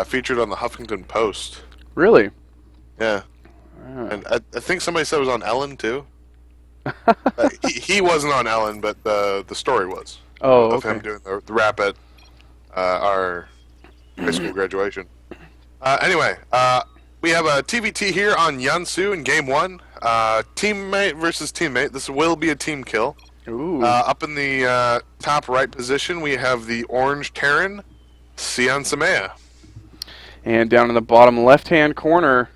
featured on the Huffington Post. Really? Yeah, Ah. and I think somebody said it was on Ellen too. He wasn't on Ellen, but the story was Oh, of him okay. doing the rap at our high school graduation. Anyway, we have a TVT here on Yansu in Game 1. Teammate versus teammate. This will be a team kill. Ooh. Up in the top right position, we have the orange Terran, Ceonsamea. And down in the bottom left-hand corner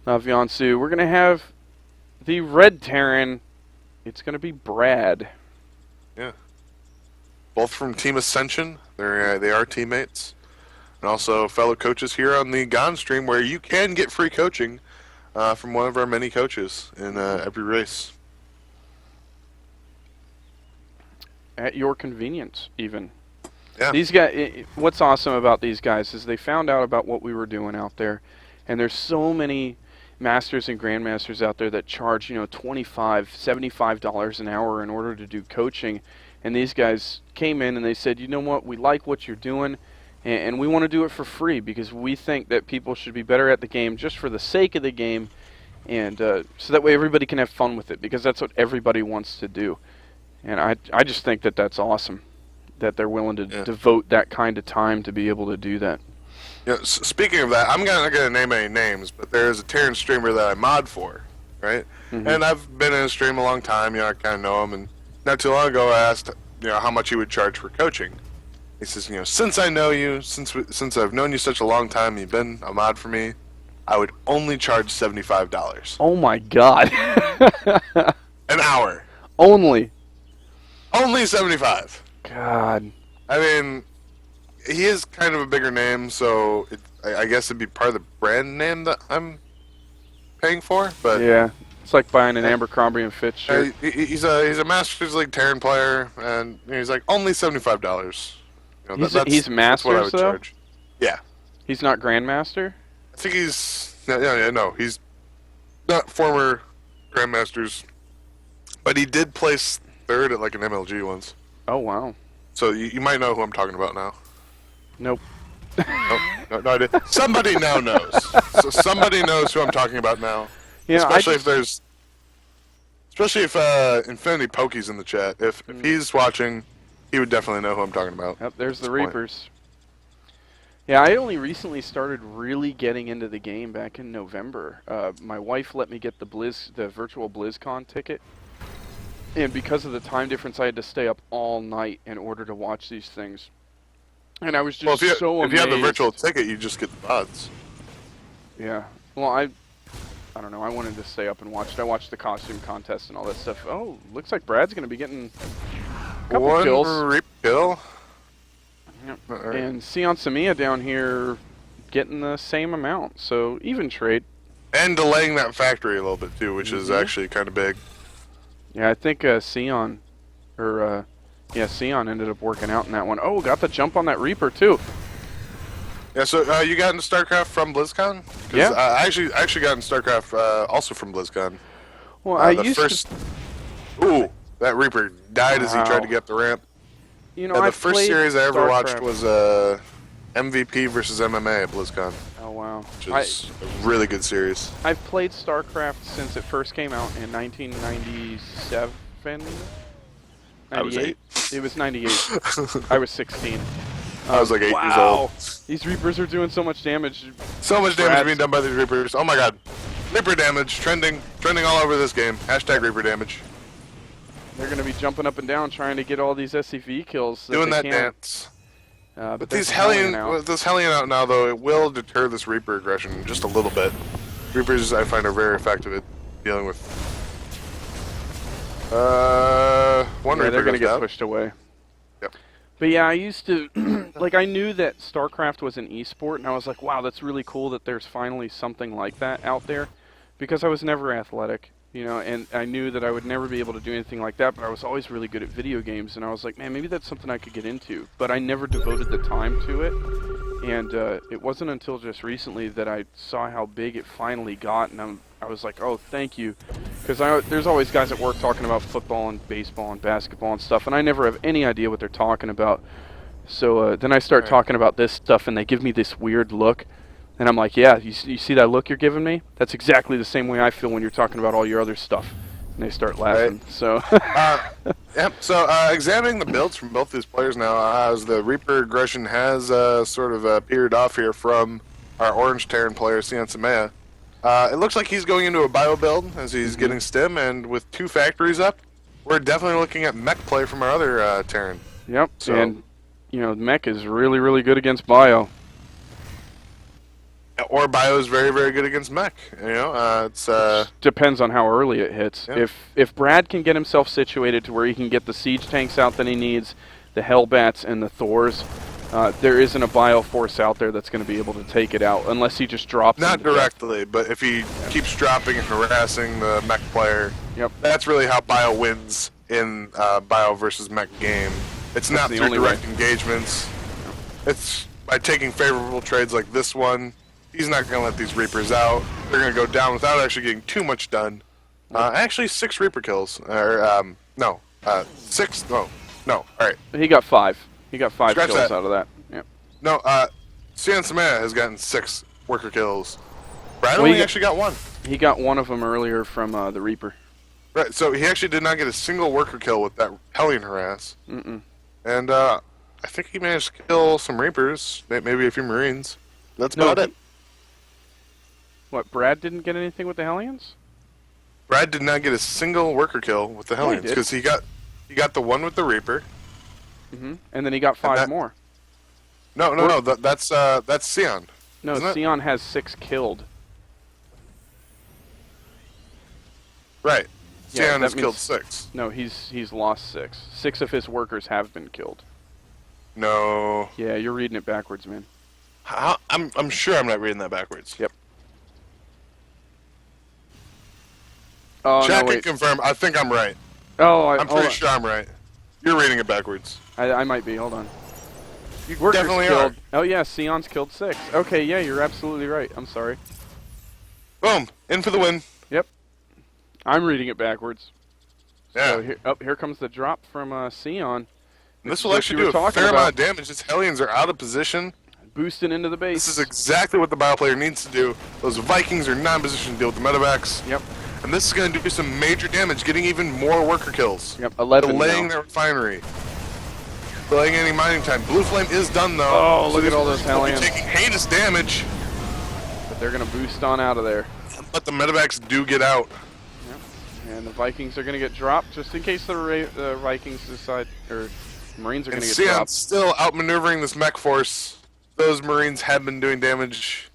of Yansu, we're going to have the red Terran. It's going to be Brad. Yeah. Both from Team Ascension. They are teammates. And also fellow coaches here on the Gone stream, where you can get free coaching from one of our many coaches in every race. At your convenience, even. Yeah. These guys. What's awesome about these guys is they found out about what we were doing out there, and there's so many masters and grandmasters out there that charge, $25, $75 an hour in order to do coaching, and these guys came in and they said, you know what, we like what you're doing, and we want to do it for free because we think that people should be better at the game just for the sake of the game, and so that way everybody can have fun with it, because that's what everybody wants to do. And I just think that that's awesome, that they're willing to devote that kind of time to be able to do that. Yeah, speaking of that, I'm not going to name any names, but there's a Terran streamer that I mod for, right? Mm-hmm. And I've been in a stream a long time, I kind of know him, and not too long ago I asked, how much he would charge for coaching. He says, since I know you, since I've known you such a long time, you've been a mod for me, I would only charge $75. Oh my God. An hour. Only 75. God. I mean, he is kind of a bigger name, so I guess it'd be part of the brand name that I'm paying for. But yeah, it's like buying an Abercrombie and Fitch shirt. He's a Masters League Terran player, and he's like only $75. He's Masters, that's what I would though? charge. Yeah, He's not Grandmaster? I think he's no, he's not former Grandmasters, but he did place third at like an MLG once. Oh, wow. So you might know who I'm talking about now. Nope. No idea. Somebody now knows. So somebody knows who I'm talking about now. Yeah, especially if Infinity Pokey's in the chat. If he's watching, he would definitely know who I'm talking about. Yep, there's the Reapers. Yeah, I only recently started really getting into the game back in November. My wife let me get the virtual BlizzCon ticket. And because of the time difference, I had to stay up all night in order to watch these things. And I was just so amazed. If you have the virtual ticket, you just get the VODs. Yeah. Well, I don't know. I wanted to stay up and watch it. I watched the costume contest and all that stuff. Oh, looks like Brad's going to be getting a couple kills. One kill. Yep. Right. And Ceonsamea down here getting the same amount. So, even trade. And delaying that factory a little bit, too, which is actually kind of big. Yeah, I think Ceon ended up working out in that one. Oh, got the jump on that Reaper, too. Yeah, so you got into StarCraft from BlizzCon? Yeah. I actually got into StarCraft also from BlizzCon. Well, I used to... Ooh, that Reaper died as he tried to get up the ramp. The first series I ever watched was MVP versus MMA at BlizzCon. Oh, wow. Which is a really good series. I've played StarCraft since it first came out in 1997. I was 8. It was 98. I was 16. I was like 8 years old. These Reapers are doing so much damage. So much damage being done by these Reapers. Oh my god. Reaper damage. Trending all over this game. Hashtag Reaper damage. They're going to be jumping up and down trying to get all these SCV kills. Doing that dance. But with this Hellion out now, though, it will deter this Reaper aggression just a little bit. Reapers, I find, are very effective at dealing with... one Reaper they're going to get down. pushed away. Yep. But yeah, I used to... I knew that StarCraft was an esport, and I was like, wow, that's really cool that there's finally something like that out there. Because I was never athletic, and I knew that I would never be able to do anything like that, but I was always really good at video games, and I was like, man, maybe that's something I could get into. But I never devoted the time to it, and it wasn't until just recently that I saw how big it finally got, and I was like, oh, thank you. Because there's always guys at work talking about football and baseball and basketball and stuff, and I never have any idea what they're talking about. So then I start Right. talking about this stuff, and they give me this weird look. And I'm like, yeah, you see that look you're giving me? That's exactly the same way I feel when you're talking about all your other stuff. And they start laughing. So Uh, yep. So examining the builds from both these players now, as the Reaper aggression has sort of peered off here from our Orange Terran player, Ceonsamea. It looks like he's going into a bio build as he's getting stim, and with 2 factories up, we're definitely looking at mech play from our other Terran. yep. So- And, you know, mech is really, really good against bio. Or bio is very, very good against mech. You know, it's Depends on how early it hits. Yeah. If Brad can get himself situated to where he can get the siege tanks out that he needs, the Hellbats and the Thors, there isn't a bio force out there that's going to be able to take it out unless he just drops. not into death. directly, but if he keeps dropping and harassing the mech player, Yep. that's really how bio wins in bio versus mech game. It's not the through only direct engagements. It's by taking favorable trades like this one. He's not going to let these Reapers out. They're going to go down without actually getting too much done. Actually, 6 Reaper kills. Or, no. 6. No. No. All right. He got 5. He got 5 Scratch kills that. out of that. Yep. No. Ceonsamea has gotten 6 worker kills. Brad Well, only he- actually got 1. He got one of them earlier from the Reaper. Right. So he actually did not get a single worker kill with that Hellion harass. Mm-mm. And I think he managed to kill some Reapers, maybe a few Marines. That's No, about it. What, Brad didn't get anything with the Hellions? Brad did not get a single worker kill with the he Hellions did. because he got the one with the Reaper. Mm-hmm. And then he got 5 that- more. No. That's Ceon. No, isn't it? Ceon has 6 killed. Right. Yeah, Ceon that has killed means- 6. No, he's lost 6. 6 of his workers have been killed. No. Yeah, you're reading it backwards, man. I'm sure I'm not reading that backwards. Yep. Oh, Check no, and wait. confirm. I think I'm right. Oh, I'm pretty sure I'm right. You're reading it backwards. I might be. Hold on. You Workers definitely killed. are. Oh, yeah, Ceon's killed 6. Okay, yeah, you're absolutely right. I'm sorry. Boom. In for the win. Yep. I'm reading it backwards. Yeah. So here comes the drop from Ceon. And this will what actually you do were a talking fair amount about. of damage. His Hellions are out of position. Boosting into the base. This is exactly what the bio player needs to do. Those Vikings are not in position to deal with the medevacs. Yep. And this is going to do some major damage, getting even more worker kills. Yep. 11 Delaying now. their refinery. Delaying any mining time. Blue Flame is done, though. Oh, look these at all those will be Hellions. taking heinous damage. But they're going to boost on out of there. But the medevacs do get out. And the Vikings are going to get dropped just in case the Vikings decide, or Marines are And going to get Ceon's dropped. still outmaneuvering this mech force. Those Marines have been doing damage.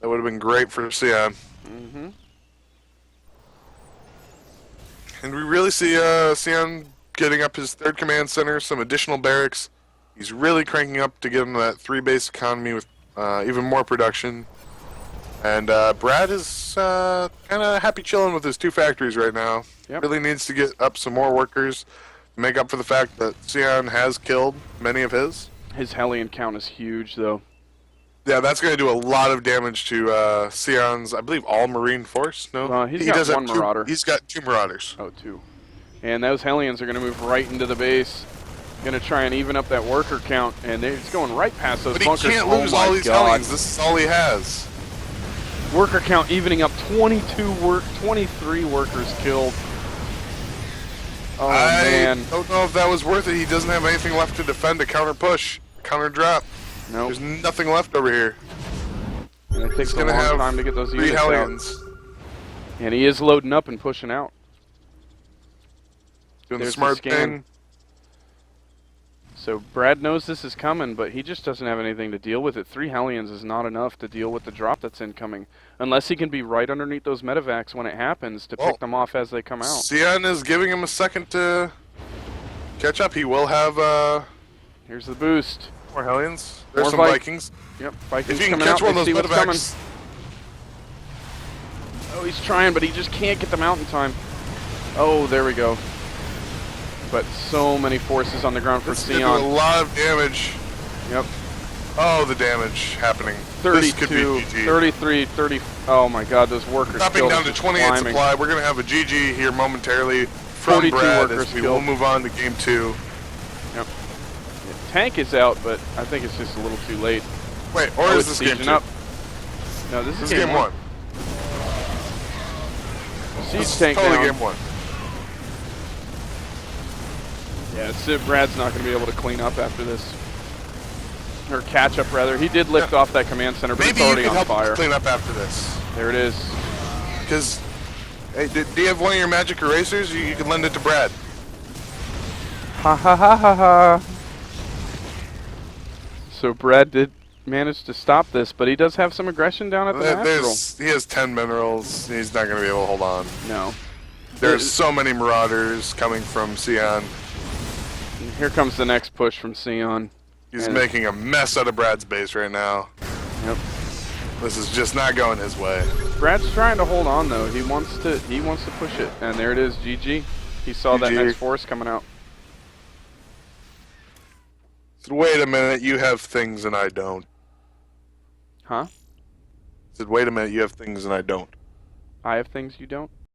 That would have been great for Ceon. Mm-hmm. And we really see Ceon getting up his 3rd command center, some additional barracks. He's really cranking up to get him that 3-base economy with even more production. And Brad is kind of happy chilling with his 2 factories right now. Yep. Really needs to get up some more workers to make up for the fact that Ceon has killed many of his. His Hellion count is huge, though. Yeah, that's going to do a lot of damage to Ceon's, I believe, all Marine force. No, He's he got does have one Marauder. He's got 2 Marauders. Oh, 2. And those Hellions are going to move right into the base. Going to try and even up that worker count, and it's going right past those But he bunkers. can't Oh lose my all these God. Hellions. This is all he has. Worker count evening up. 23 workers killed. Oh I man. don't know if that was worth it. He doesn't have anything left to defend a counter push, counter drop. Nope. There's nothing left over here. And it takes He's a gonna long have time to get those 3 units out. Hellions. And he is loading up and pushing out. Doing the There's the smart scan. thing. So Brad knows this is coming, but he just doesn't have anything to deal with it. 3 Hellions is not enough to deal with the drop that's incoming. Unless he can be right underneath those medevacs when it happens to Well, pick them off as they come out. Ceon is giving him a second to catch up. He will have Here's the boost. more Hellions. There's More some Vikings. Yep, If Vikings you can coming catch out. one of They those see what's coming. medevacs, Oh, he's trying, but he just can't get them out in time. Oh, there we go. But so many forces on the ground for it's gonna do a Ceon. lot of damage. Yep. Oh, the damage happening. This could be 32, GG. 33, 30. Oh my God, those workers Dropping killed down us to just 28 climbing. supply. We're gonna have a GG here momentarily from 42 Brad workers as we will killed. move on to game 2. Yep. tank is out, but I think it's just a little too late. Wait, or Oh, is it's this game sieging 2? up. No, this is game 1. Siege This is tank totally down. game 1. Yeah, Brad's not going to be able to clean up after this. Or catch up, rather. He did lift off that command center, but Maybe it's you already can on help fire. clean up after this. There it is. Because, hey, do you have one of your magic erasers? You can lend it to Brad. Ha ha ha ha ha. So Brad did manage to stop this, but he does have some aggression down at the natural. He has 10 minerals. He's not going to be able to hold on. No. There's so many marauders coming from Ceon. Here comes the next push from Ceon. He's making a mess out of Brad's base right now. Yep. This is just not going his way. Brad's trying to hold on though. He wants to push it. And there it is, GG. He saw that GG. next force coming out. Said, wait a minute, you have things and I don't. Huh? Said, wait a minute, you have things and I don't. I have things you don't?